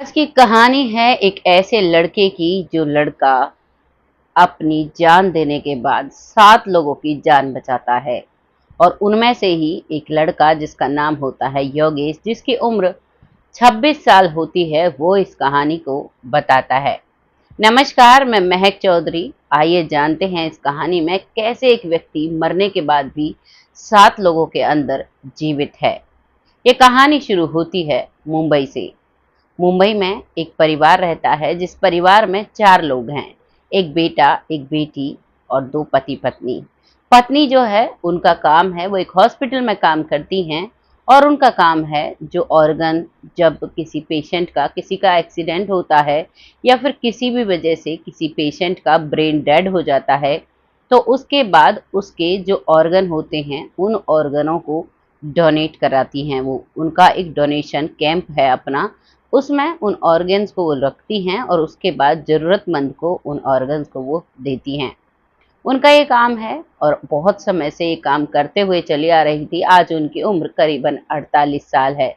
आज की कहानी है एक ऐसे लड़के की जो लड़का अपनी जान देने के बाद 7 लोगों की जान बचाता है। और उनमें से ही एक लड़का जिसका नाम होता है योगेश, जिसकी उम्र 26 साल होती है, वो इस कहानी को बताता है। नमस्कार, मैं महक चौधरी। आइए जानते हैं इस कहानी में कैसे एक व्यक्ति मरने के बाद भी 7 लोगों के अंदर जीवित है। ये कहानी शुरू होती है मुंबई से। मुंबई में एक परिवार रहता है जिस परिवार में 4 लोग हैं। एक बेटा, एक बेटी और 2 पति पत्नी। पत्नी जो है उनका काम है, वो एक हॉस्पिटल में काम करती हैं और उनका काम है जो ऑर्गन, जब किसी का एक्सीडेंट होता है या फिर किसी भी वजह से किसी पेशेंट का ब्रेन डेड हो जाता है, तो उसके बाद उसके जो ऑर्गन होते हैं उन ऑर्गनों को डोनेट कराती हैं। वो उनका एक डोनेशन कैंप है अपना, उसमें उन ऑर्गन्स को वो रखती हैं और उसके बाद ज़रूरतमंद को उन ऑर्गन्स को वो देती हैं। उनका ये काम है और बहुत समय से ये काम करते हुए चली आ रही थी। आज उनकी उम्र करीबन 48 साल है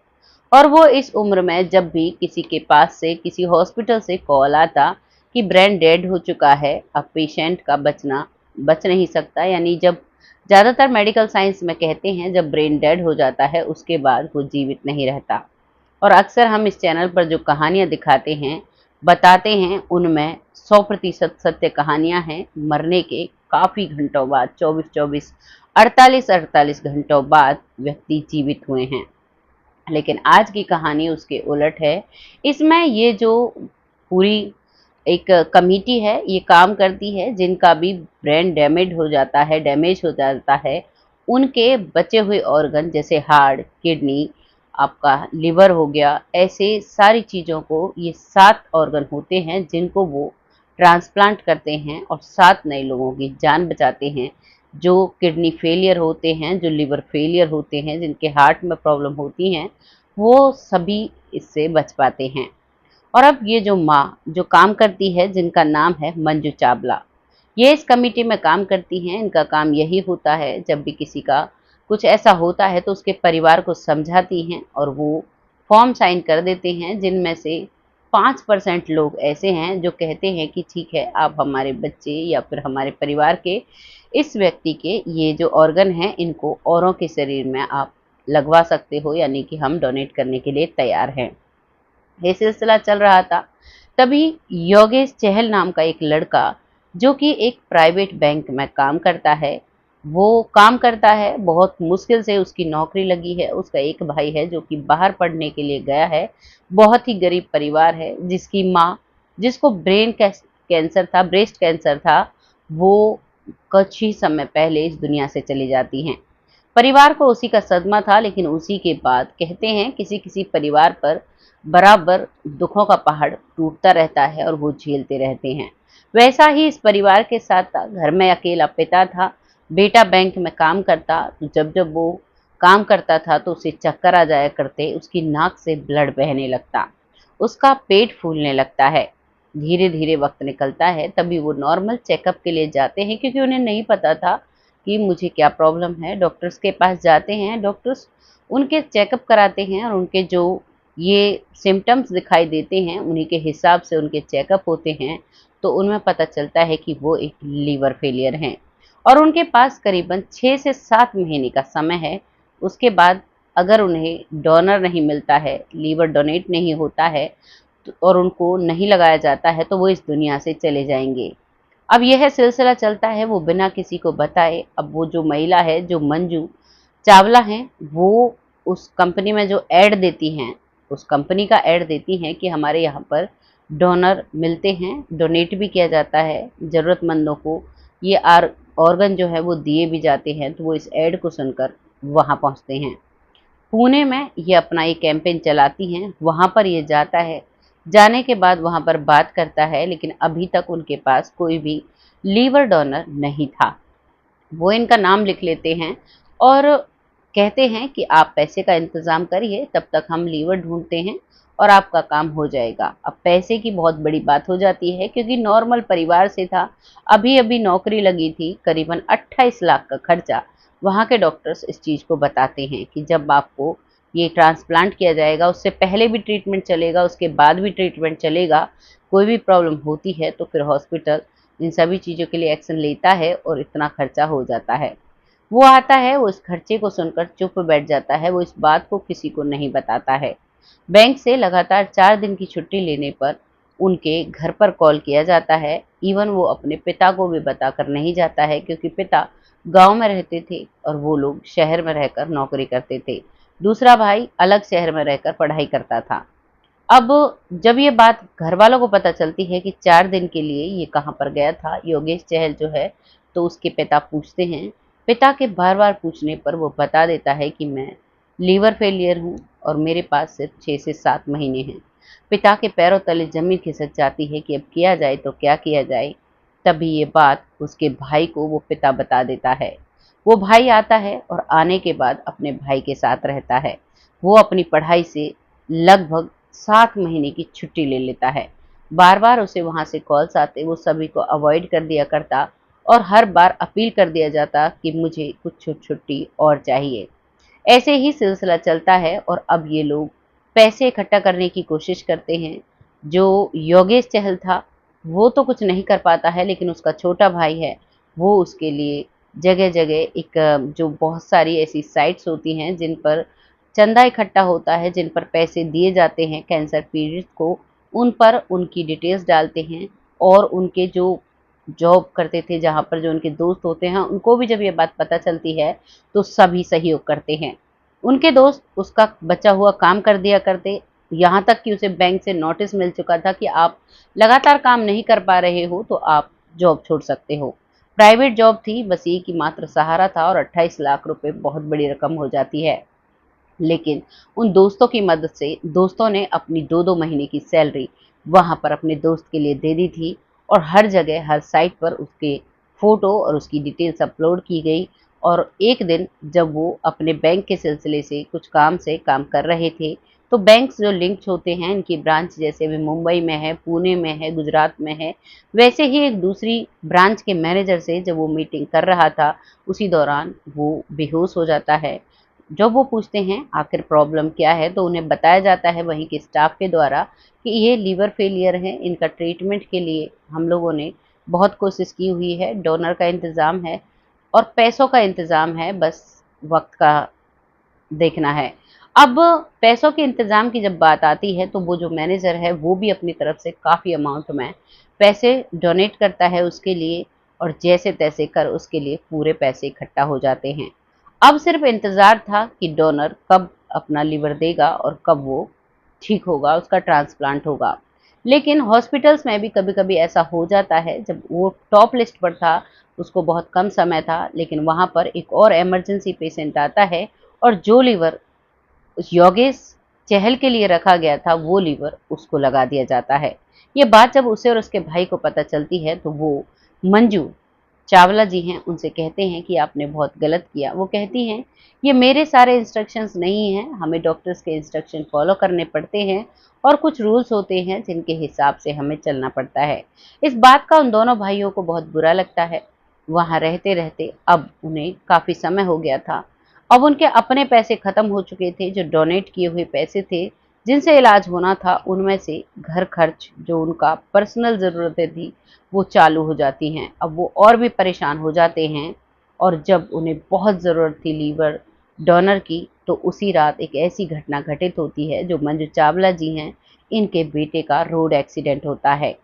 और वो इस उम्र में जब भी किसी के पास से, किसी हॉस्पिटल से कॉल आता कि ब्रेन डेड हो चुका है, अब पेशेंट का बच नहीं सकता, यानी जब ज़्यादातर मेडिकल साइंस में कहते हैं जब ब्रेन डेड हो जाता है उसके बाद वो जीवित नहीं रहता। और अक्सर हम इस चैनल पर जो कहानियाँ दिखाते हैं, बताते हैं, उनमें 100% सत्य कहानियाँ हैं। मरने के काफ़ी घंटों बाद, 24-24, 48-48 घंटों बाद व्यक्ति जीवित हुए हैं। लेकिन आज की कहानी उसके उलट है। इसमें ये जो पूरी एक कमिटी है, ये काम करती है जिनका भी ब्रेन डैमेज हो जाता है, उनके बचे हुए ऑर्गन जैसे हार्ट, किडनी, आपका लिवर हो गया, ऐसे सारी चीज़ों को, ये 7 ऑर्गन होते हैं जिनको वो ट्रांसप्लांट करते हैं और 7 नए लोगों की जान बचाते हैं। जो किडनी फेलियर होते हैं, जो लिवर फेलियर होते हैं, जिनके हार्ट में प्रॉब्लम होती हैं, वो सभी इससे बच पाते हैं। और अब ये जो माँ जो काम करती है, जिनका नाम है मंजू चावला, ये इस कमेटी में काम करती हैं। इनका काम यही होता है, जब भी किसी का कुछ ऐसा होता है तो उसके परिवार को समझाती हैं और वो फॉर्म साइन कर देते हैं, जिनमें से 5% लोग ऐसे हैं जो कहते हैं कि ठीक है, आप हमारे बच्चे या फिर हमारे परिवार के इस व्यक्ति के ये जो ऑर्गन हैं इनको औरों के शरीर में आप लगवा सकते हो, यानी कि हम डोनेट करने के लिए तैयार हैं। ये सिलसिला चल रहा था, तभी योगेश चहल नाम का एक लड़का, जो कि एक प्राइवेट बैंक में काम करता है, वो काम करता है, बहुत मुश्किल से उसकी नौकरी लगी है। उसका एक भाई है जो कि बाहर पढ़ने के लिए गया है। बहुत ही गरीब परिवार है, जिसकी माँ, जिसको ब्रेस्ट कैंसर था, वो कुछ ही समय पहले इस दुनिया से चली जाती हैं। परिवार को उसी का सदमा था, लेकिन उसी के बाद कहते हैं किसी किसी परिवार पर बराबर दुखों का पहाड़ टूटता रहता है और वो झेलते रहते हैं। वैसा ही इस परिवार के साथ था। घर में अकेला पिता था, बेटा बैंक में काम करता, तो जब जब वो काम करता था तो उसे चक्कर आ जाया करते, उसकी नाक से ब्लड बहने लगता, उसका पेट फूलने लगता है। धीरे धीरे वक्त निकलता है, तभी वो नॉर्मल चेकअप के लिए जाते हैं, क्योंकि उन्हें नहीं पता था कि मुझे क्या प्रॉब्लम है। डॉक्टर्स के पास जाते हैं, डॉक्टर्स उनके चेकअप कराते हैं और उनके जो ये सिम्पटम्स दिखाई देते हैं उन्हीं के हिसाब से उनके चेकअप होते हैं, तो उनमें पता चलता है कि वो एक लीवर फेलियर हैं और उनके पास करीबन 6 से 7 महीने का समय है। उसके बाद अगर उन्हें डोनर नहीं मिलता है, लीवर डोनेट नहीं होता है और उनको नहीं लगाया जाता है, तो वो इस दुनिया से चले जाएंगे। अब यह सिलसिला चलता है, वो बिना किसी को बताए। अब वो जो महिला है, जो मंजू चावला हैं, वो उस कंपनी में जो ऐड देती हैं, उस कंपनी का ऐड देती हैं कि हमारे यहाँ पर डोनर मिलते हैं, डोनेट भी किया जाता है ज़रूरतमंदों को, ये ऑर्गन जो है वो दिए भी जाते हैं। तो वो इस ऐड को सुनकर वहाँ पहुँचते हैं। पुणे में ये अपना ये कैंपेन चलाती हैं, वहाँ पर ये जाता है। जाने के बाद वहाँ पर बात करता है, लेकिन अभी तक उनके पास कोई भी लीवर डोनर नहीं था। वो इनका नाम लिख लेते हैं और कहते हैं कि आप पैसे का इंतज़ाम करिए, तब तक हम लीवर ढूँढते हैं और आपका काम हो जाएगा। अब पैसे की बहुत बड़ी बात हो जाती है, क्योंकि नॉर्मल परिवार से था, अभी-अभी नौकरी लगी थी, करीबन 28 लाख का खर्चा। वहाँ के डॉक्टर्स इस चीज़ को बताते हैं कि जब आपको ये ट्रांसप्लांट किया जाएगा, उससे पहले भी ट्रीटमेंट चलेगा, उसके बाद भी ट्रीटमेंट चलेगा। कोई भी प्रॉब्लम होती है तो फिर हॉस्पिटल इन सभी चीज़ों के लिए एक्शन लेता है और इतना खर्चा हो जाता है। वो आता है, वो इस खर्चे को सुनकर चुप बैठ जाता है, वो इस बात को किसी को नहीं बताता है। बैंक से लगातार 4 दिन की छुट्टी लेने पर उनके घर पर कॉल किया जाता है। इवन वो अपने पिता को भी बताकर नहीं जाता है, क्योंकि पिता गाँव में रहते थे और वो लोग शहर में रहकर नौकरी करते थे। दूसरा भाई अलग शहर में रहकर पढ़ाई करता था। अब जब ये बात घरवालों को पता चलती है कि 4 दिन के लिए ये कहाँ पर गया था, योगेश चहल जो है, तो उसके पिता पूछते हैं। पिता के बार-बार पूछने पर वो बता देता है कि मैं लीवर फेलियर हूँ और मेरे पास सिर्फ 6 से 7 महीने हैं। पिता के पैरों तले ज़मीन खिसक जाती है कि अब किया जाए तो क्या किया जाए? तभी ये बात उसके भाई को वो पिता बता देता है। वो भाई आता है और आने के बाद अपने भाई के साथ रहता है। वो अपनी पढ़ाई से लगभग 7 महीने की छुट्टी ले लेता है। बार-बार उसे वहाँ से कॉल्स आते, वो सभी को अवॉइड कर दिया करता और हर बार अपील कर दिया जाता कि मुझे कुछ छुट्टी और चाहिए। ऐसे ही सिलसिला चलता है और अब ये लोग पैसे इकट्ठा करने की कोशिश करते हैं। जो योगेश चहल था, वो तो कुछ नहीं कर पाता है, लेकिन उसका छोटा भाई है, वो उसके लिए जगह-जगह एक जो बहुत सारी ऐसी साइट्स होती हैं जिन पर चंदा इकट्ठा होता है, जिन पर पैसे दिए जाते हैं कैंसर पीड़ित को, उन पर उनकी डिटेल्स डालते हैं और उनके जो जॉब करते थे, जहाँ पर जो उनके दोस्त होते हैं, उनको भी जब ये बात पता चलती है, तो सभी सहयोग करते हैं। उनके दोस्त उसका बचा हुआ काम कर दिया करते, यहाँ तक कि उसे बैंक से नोटिस मिल चुका था कि आप लगातार काम नहीं कर पा रहे हो, तो आप जॉब छोड़ सकते हो। प्राइवेट जॉब थी, बस एक ही मात्र सहारा था और 28 लाख रुपए बहुत बड़ी रकम हो जाती है। लेकिन उन दोस्तों की मदद से दोस्तों ने अपनी 2-2 महीने की सैलरी वहाँ पर अपने दोस्त के लिए दे दी थी और हर जगह, हर साइट पर उसके फ़ोटो और उसकी डिटेल्स अपलोड की गई। और एक दिन जब वो अपने बैंक के सिलसिले से कुछ काम से काम कर रहे थे, तो बैंक्स जो लिंक्स होते हैं, इनकी ब्रांच जैसे अभी मुंबई में है, पुणे में है, गुजरात में है, वैसे ही एक दूसरी ब्रांच के मैनेजर से जब वो मीटिंग कर रहा था, उसी दौरान वो बेहोश हो जाता है। जब वो पूछते हैं आखिर प्रॉब्लम क्या है, तो उन्हें बताया जाता है वहीं के स्टाफ के द्वारा कि ये लीवर फेलियर है, इनका ट्रीटमेंट के लिए हम लोगों ने बहुत कोशिश की हुई है, डोनर का इंतज़ाम है और पैसों का इंतज़ाम है, बस वक़्त का देखना है। अब पैसों के इंतज़ाम की जब बात आती है, तो वो जो मैनेजर है, वो भी अपनी तरफ से काफ़ी अमाउंट में पैसे डोनेट करता है उसके लिए और जैसे-तैसे कर उसके लिए पूरे पैसे इकट्ठा हो जाते हैं। अब सिर्फ़ इंतज़ार था कि डोनर कब अपना लिवर देगा और कब वो ठीक होगा, उसका ट्रांसप्लांट होगा। लेकिन हॉस्पिटल्स में भी कभी-कभी ऐसा हो जाता है, जब वो टॉप लिस्ट पर था, उसको बहुत कम समय था, लेकिन वहाँ पर एक और इमरजेंसी पेशेंट आता है और जो लीवर उस योगेश चहल के लिए रखा गया था, वो लीवर उसको लगा दिया जाता है। ये बात जब उसे और उसके भाई को पता चलती है, तो वो मंजू चावला जी हैं, उनसे कहते हैं कि आपने बहुत गलत किया। वो कहती हैं, "ये मेरे सारे इंस्ट्रक्शंस नहीं हैं, हमें डॉक्टर्स के इंस्ट्रक्शन फ़ॉलो करने पड़ते हैं और कुछ रूल्स होते हैं जिनके हिसाब से हमें चलना पड़ता है।" इस बात का उन दोनों भाइयों को बहुत बुरा लगता है। वहाँ रहते-रहते अब उन्हें काफ़ी समय हो गया था। अब उनके अपने पैसे खत्म हो चुके थे, जो डोनेट किए हुए पैसे थे, जिनसे इलाज होना था, उनमें से घर खर्च जो उनका पर्सनल ज़रूरतें थी, वो चालू हो जाती हैं। अब वो और भी परेशान हो जाते हैं और जब उन्हें बहुत ज़रूरत थी लीवर डोनर की, तो उसी रात एक ऐसी घटना घटित होती है, जो मंजू चावला जी हैं, इनके बेटे का रोड एक्सीडेंट होता है।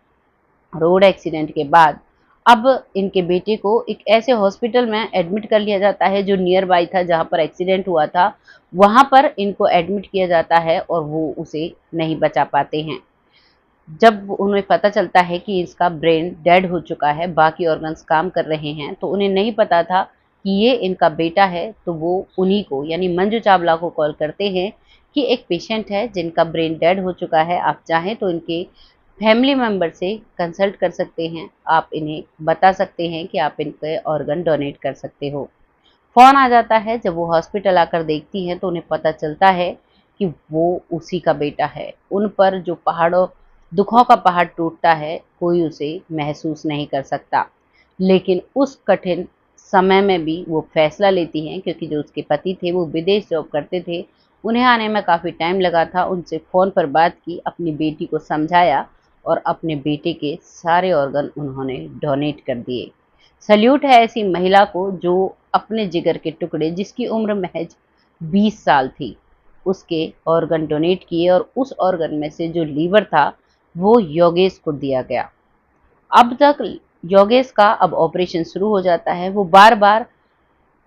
रोड एक्सीडेंट के बाद अब इनके बेटे को एक ऐसे हॉस्पिटल में एडमिट कर लिया जाता है जो नियर बाय था, जहाँ पर एक्सीडेंट हुआ था। वहाँ पर इनको एडमिट किया जाता है और वो उसे नहीं बचा पाते हैं। जब उन्हें पता चलता है कि इसका ब्रेन डेड हो चुका है, बाकी ऑर्गन्स काम कर रहे हैं, तो उन्हें नहीं पता था कि ये इनका बेटा है, तो वो उन्हीं को यानी मंजू चावला को कॉल करते हैं कि एक पेशेंट है जिनका ब्रेन डेड हो चुका है, आप चाहें तो इनके फैमिली मेंबर से कंसल्ट कर सकते हैं, आप इन्हें बता सकते हैं कि आप इनके ऑर्गन डोनेट कर सकते हो। फ़ोन आ जाता है, जब वो हॉस्पिटल आकर देखती हैं, तो उन्हें पता चलता है कि वो उसी का बेटा है। उन पर जो दुखों का पहाड़ टूटता है, कोई उसे महसूस नहीं कर सकता। लेकिन उस कठिन समय में भी वो फैसला लेती हैं, क्योंकि जो उसके पति थे, वो विदेश जॉब करते थे उन्हें आने में काफ़ी टाइम लगा था। उनसे फ़ोन पर बात की, अपनी बेटी को समझाया और अपने बेटे के सारे ऑर्गन उन्होंने डोनेट कर दिए। सैल्यूट है ऐसी महिला को जो अपने जिगर के टुकड़े, जिसकी उम्र महज 20 साल थी, उसके ऑर्गन डोनेट किए और उस ऑर्गन में से जो लीवर था वो योगेश को दिया गया। अब तक योगेश का अब ऑपरेशन शुरू हो जाता है। वो बार-बार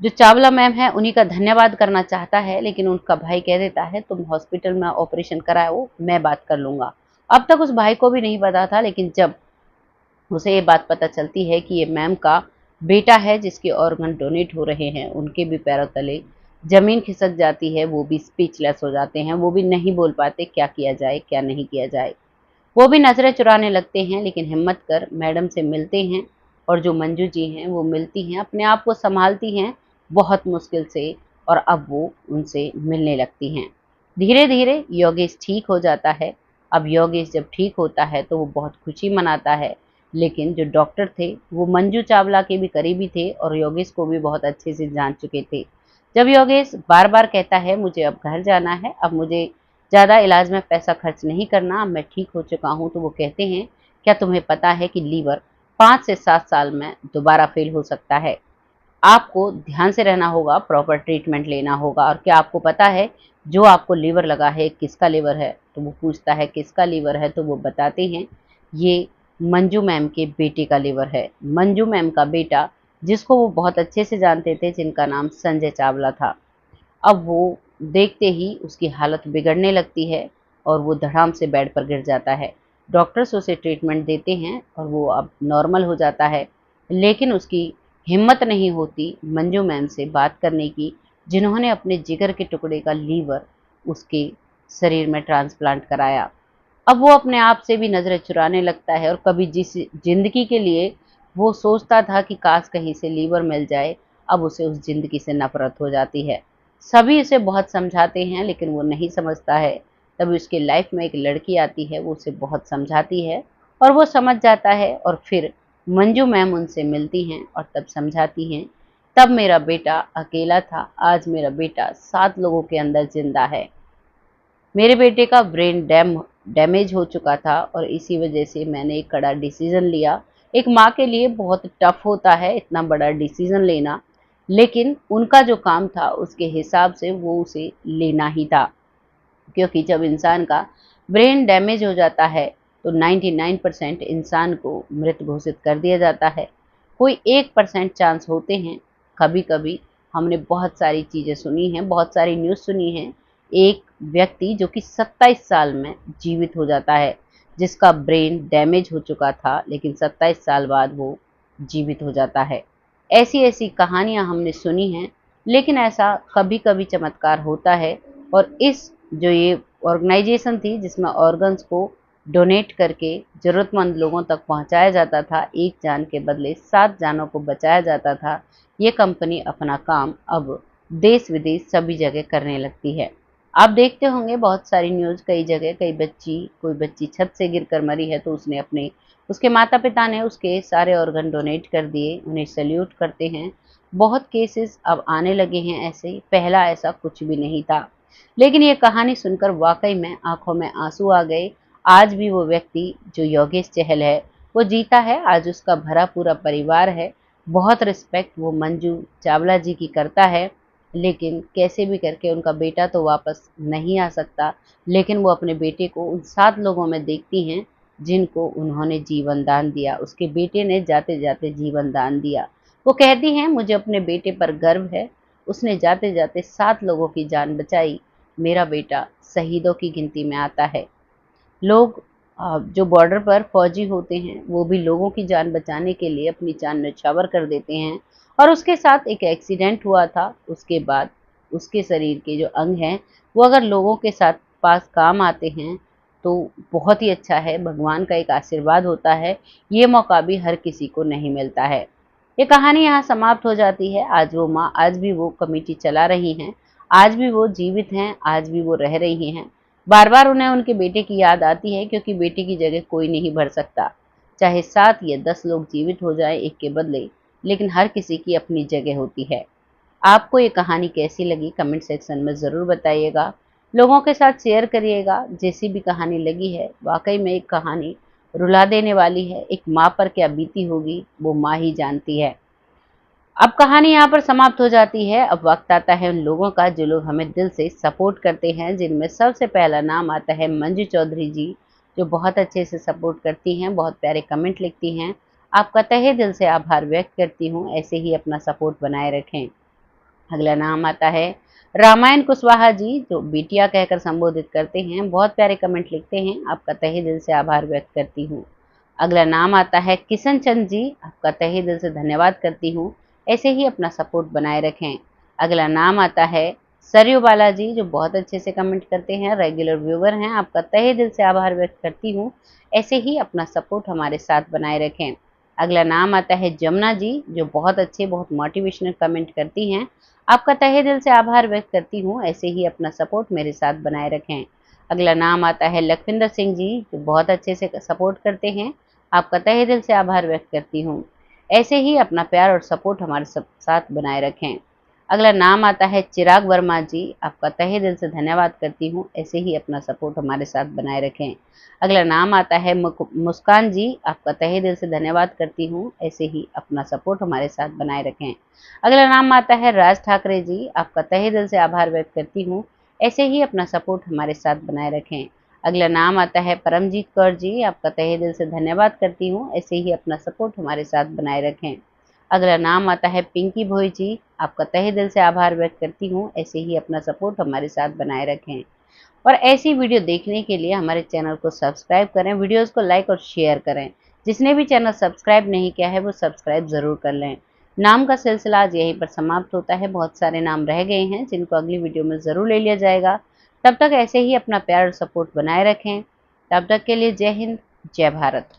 जो चावला मैम है उन्हीं का धन्यवाद करना चाहता है, लेकिन उनका भाई कह देता है तुम हॉस्पिटल में ऑपरेशन कराओ, मैं बात कर लूँगा। अब तक उस भाई को भी नहीं पता था, लेकिन जब उसे ये बात पता चलती है कि ये मैम का बेटा है जिसके ऑर्गन डोनेट हो रहे हैं, उनके भी पैरों तले ज़मीन खिसक जाती है, वो भी स्पीचलेस हो जाते हैं, वो भी नहीं बोल पाते क्या किया जाए, क्या नहीं किया जाए। वो भी नज़रें चुराने लगते हैं, लेकिन हिम्मत कर मैडम से मिलते हैं और जो मंजू जी हैं वो मिलती हैं, अपने आप को सँभालती हैं बहुत मुश्किल से और अब वो उनसे मिलने लगती हैं। धीरे-धीरे योगेश ठीक हो जाता है। अब योगेश जब ठीक होता है तो वो बहुत खुशी मनाता है, लेकिन जो डॉक्टर थे वो मंजू चावला के भी करीबी थे और योगेश को भी बहुत अच्छे से जान चुके थे। जब योगेश बार-बार कहता है मुझे अब घर जाना है, अब मुझे ज़्यादा इलाज में पैसा खर्च नहीं करना, अब मैं ठीक हो चुका हूँ, तो वो कहते हैं क्या तुम्हें पता है कि लीवर 5 से 7 साल में दोबारा फेल हो सकता है। आपको ध्यान से रहना होगा, प्रॉपर ट्रीटमेंट लेना होगा और क्या आपको पता है जो आपको लीवर लगा है किसका लीवर है? तो वो पूछता है किसका लीवर है? तो वो बताते हैं ये मंजू मैम के बेटे का लीवर है। मंजू मैम का बेटा जिसको वो बहुत अच्छे से जानते थे, जिनका नाम संजय चावला था। अब वो देखते ही उसकी हालत बिगड़ने लगती है और वो धड़ाम से बेड पर गिर जाता है। डॉक्टर्स उसे ट्रीटमेंट देते हैं और वो अब नॉर्मल हो जाता है, लेकिन उसकी हिम्मत नहीं होती मंजू मैम से बात करने की, जिन्होंने अपने जिगर के टुकड़े का लीवर उसके शरीर में ट्रांसप्लांट कराया। अब वो अपने आप से भी नज़रें चुराने लगता है और कभी जिस ज़िंदगी के लिए वो सोचता था कि काश कहीं से लीवर मिल जाए, अब उसे उस ज़िंदगी से नफ़रत हो जाती है। सभी उसे बहुत समझाते हैं लेकिन वो नहीं समझता है। तभी उसकी लाइफ में एक लड़की आती है, वो उसे बहुत समझाती है और वो समझ जाता है और फिर मंजू मैम उनसे मिलती हैं और तब समझाती हैं, तब मेरा बेटा अकेला था, आज मेरा बेटा 7 लोगों के अंदर ज़िंदा है। मेरे बेटे का ब्रेन डैमेज हो चुका था और इसी वजह से मैंने एक कड़ा डिसीज़न लिया। एक माँ के लिए बहुत टफ़ होता है इतना बड़ा डिसीज़न लेना, लेकिन उनका जो काम था उसके हिसाब से वो उसे लेना ही था। क्योंकि जब इंसान का ब्रेन डैमेज हो जाता है तो 99% इंसान को मृत घोषित कर दिया जाता है। कोई 1% चांस होते हैं। कभी-कभी हमने बहुत सारी चीज़ें सुनी हैं, बहुत सारी न्यूज़ सुनी हैं। एक व्यक्ति जो कि 27 साल में जीवित हो जाता है, जिसका ब्रेन डैमेज हो चुका था, लेकिन 27 साल बाद वो जीवित हो जाता है। ऐसी-ऐसी कहानियाँ हमने सुनी हैं, लेकिन ऐसा कभी-कभी चमत्कार होता है और इस जो ये ऑर्गेनाइजेशन थी जिसमें ऑर्गन्स को डोनेट करके ज़रूरतमंद लोगों तक पहुंचाया जाता था, एक जान के बदले 7 जानों को बचाया जाता था, ये कंपनी अपना काम अब देश-विदेश सभी जगह करने लगती है। आप देखते होंगे बहुत सारी न्यूज़, कई जगह कोई बच्ची छत से गिरकर मरी है तो उसके माता-पिता ने उसके सारे ऑर्गन डोनेट कर दिए, उन्हें सैल्यूट करते हैं। बहुत केसेस अब आने लगे हैं ऐसे, पहला ऐसा कुछ भी नहीं था। लेकिन ये कहानी सुनकर वाक़ई में आँखों में आँसू आ गए। आज भी वो व्यक्ति जो योगेश चहल है, वो जीता है, आज उसका भरा पूरा परिवार है। बहुत रिस्पेक्ट वो मंजू चावला जी की करता है, लेकिन कैसे भी करके उनका बेटा तो वापस नहीं आ सकता, लेकिन वो अपने बेटे को उन 7 लोगों में देखती हैं, जिनको उन्होंने जीवन दान दिया। उसके बेटे ने जाते-जाते जीवन दान दिया। वो कहती हैं, मुझे अपने बेटे पर गर्व है, उसने जाते-जाते 7 लोगों की जान बचाई। मेरा बेटा शहीदों की गिनती में आता है। लोग जो बॉर्डर पर फौजी होते हैं, वो भी लोगों की जान बचाने के लिए अपनी जान न्यौछावर कर देते हैं और उसके साथ एक एक्सीडेंट हुआ था, उसके बाद उसके शरीर के जो अंग हैं, वो अगर लोगों के साथ पास काम आते हैं, तो बहुत ही अच्छा है, भगवान का एक आशीर्वाद होता है, ये मौका भी हर किसी को नहीं मिलता है। ये कहानी यहाँ समाप्त हो जाती है। आज वो माँ, आज भी वो कमेटी चला रही हैं, आज भी वो जीवित हैं, आज भी वो रह रही हैं। बार-बार उन्हें उनके बेटे की याद आती है क्योंकि बेटे की जगह कोई नहीं भर सकता। चाहे 7 या 10 लोग जीवित हो जाएँ एक के बदले, लेकिन हर किसी की अपनी जगह होती है। आपको ये कहानी कैसी लगी कमेंट सेक्शन में ज़रूर बताइएगा। लोगों के साथ शेयर करिएगा। जैसी भी कहानी लगी है, वाकई में एक कहानी रुला देने वाली है। एक माँ पर क्या बीती होगी वो माँ ही जानती है। अब कहानी यहाँ पर समाप्त हो जाती है। अब वक्त आता है उन लोगों का जो लोग हमें दिल से सपोर्ट करते हैं, जिनमें सबसे पहला नाम आता है मंजू चौधरी जी, जो बहुत अच्छे से सपोर्ट करती हैं, बहुत प्यारे कमेंट लिखती हैं। आपका तहे दिल से आभार व्यक्त करती हूँ, ऐसे ही अपना सपोर्ट बनाए रखें। अगला नाम आता है रामायण कुशवाहा जी, जो बिटिया कहकर संबोधित करते हैं, बहुत प्यारे कमेंट लिखते हैं। आपका तहे दिल से आभार व्यक्त करती हूँ। अगला नाम आता है किशन चंद जी, आपका तहे दिल से धन्यवाद करती हूँ, ऐसे ही अपना सपोर्ट बनाए रखें। अगला नाम आता है सरयू बाला जी, जो बहुत अच्छे से कमेंट करते हैं, रेगुलर व्यूवर हैं। आपका तहे दिल से आभार व्यक्त करती हूँ, ऐसे ही अपना सपोर्ट हमारे साथ बनाए रखें। अगला नाम आता है जमुना जी, जो बहुत अच्छे, बहुत मोटिवेशनल कमेंट करती हैं। आपका तहे दिल से आभार व्यक्त करती हूँ, ऐसे ही अपना सपोर्ट मेरे साथ बनाए रखें। अगला नाम आता है लखविंदर सिंह जी, जो बहुत अच्छे से सपोर्ट करते हैं। आपका तहे दिल से आभार व्यक्त करती हूँ, ऐसे ही अपना प्यार और सपोर्ट हमारे साथ बनाए रखें। अगला नाम आता है चिराग वर्मा जी, आपका तहे दिल से धन्यवाद करती हूँ, ऐसे ही अपना सपोर्ट हमारे साथ बनाए रखें। अगला नाम आता है मुस्कान जी, आपका तहे दिल से धन्यवाद करती हूँ, ऐसे ही अपना सपोर्ट हमारे साथ बनाए रखें। अगला नाम आता है राज ठाकरे जी, आपका तहे दिल से आभार व्यक्त करती हूँ, ऐसे ही अपना सपोर्ट हमारे साथ बनाए रखें। अगला नाम आता है परमजीत कौर जी, आपका तहे दिल से धन्यवाद करती हूँ, ऐसे ही अपना सपोर्ट हमारे साथ बनाए रखें। अगला नाम आता है पिंकी भोई जी, आपका तहे दिल से आभार व्यक्त करती हूँ, ऐसे ही अपना सपोर्ट हमारे साथ बनाए रखें। और ऐसी वीडियो देखने के लिए हमारे चैनल को सब्सक्राइब करें, वीडियोस को लाइक और शेयर करें। जिसने भी चैनल सब्सक्राइब नहीं किया है वो सब्सक्राइब ज़रूर कर लें। नाम का सिलसिला आज यहीं पर समाप्त होता है। बहुत सारे नाम रह गए हैं जिनको अगली वीडियो में ज़रूर ले लिया जाएगा। तब तक ऐसे ही अपना प्यार और सपोर्ट बनाए रखें। तब तक के लिए जय हिंद, जय भारत।